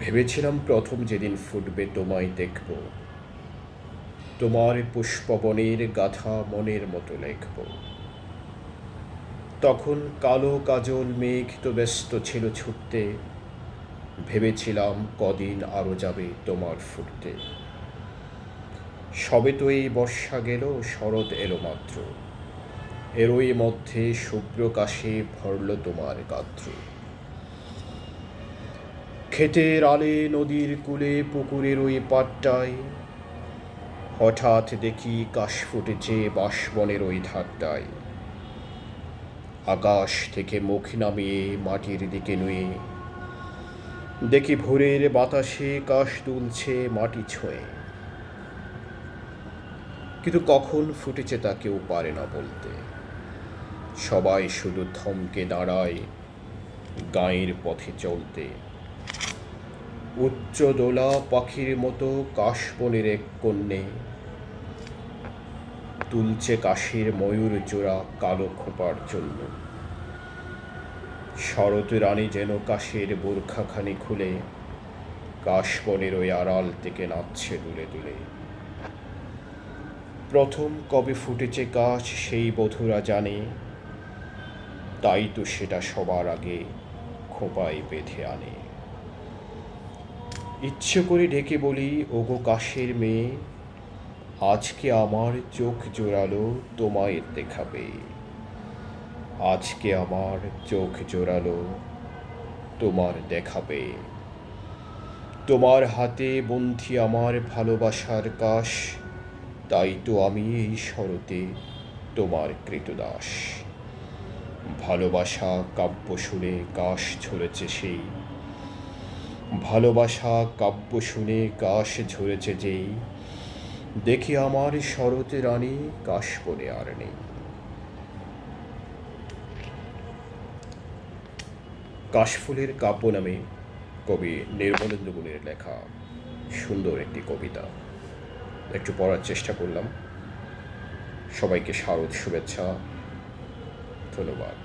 ভেবেছিলাম প্রথম যেদিন ফুটবে তোমায় দেখব, তোমার পুষ্পবনের গাথা মনের মতো লেখব। তখন কালো কাজল মেঘ তো ব্যস্ত ছিল ছুটতে, ভেবেছিলাম কদিন আরও যাবে তোমার ফুটতে। সবে তো এই বর্ষা গেল, শরৎ এলো মাত্র, এরই মধ্যে শুভ্র কাশে ভরল তোমার গাত্র। ক্ষেতের আলে নদীর কূলে পুকুরের ওই পাড়টায় হঠাৎ দেখি কাশ ফুটেছে বাঁশবনের ওই ধারটায়। আকাশ থেকে মুখ নামিয়ে মাটির দিকে নুয়ে দেখি ভোরের বাতাসে কাশ দুলছে মাটি ছুঁয়ে। কিন্তু কখন ফুটেছে তা কেউ পারে না বলতে, সবাই শুধু থমকে দাঁড়ায় গাঁয়ের পথে চলতে। উচ্চ দোলা পাখির মতো কাশবনের এক কন্যে তুলছে কাশের ময়ূর জোড়া কালো খোঁপার জন্য। শরৎ রানী যেন কাশের বোরখাখানি খুলে কাশবনের ওই আড়াল থেকে নাচছে দুলে দুলে। প্রথম কবে ফুটেছে কাশ সেই বধূরা জানে, তাই তো সেটা সবার আগে খোঁপায় বেঁধে আনে। ইচ্ছে করে ডেকে বলি, ওগো কাশের মেয়ে, আজকে আমার চোখ জোড়ালো তোমায় দেখাবে। আজকে আমার চোখ জোড়ালো তোমার দেখাবে। তোমার হাতে বন্ধি আমার ভালোবাসার কাশ, তাই তো আমি এই শরতে তোমার কৃতদাস। ভালোবাসা কাব্য শুনে কাশ ঝরেছে সেই, ভালোবাসা কাব্য শুনে কাশ ঝরেছে যেই, দেখি আমার শরতে রানী কাশবনে আর নেই। কাশফুলের কাব্য নামে কবি নির্মলেন্দু গুণের লেখা সুন্দর একটি কবিতা একটু পড়ার চেষ্টা করলাম। সবাইকে শারদ শুভেচ্ছা, ধন্যবাদ।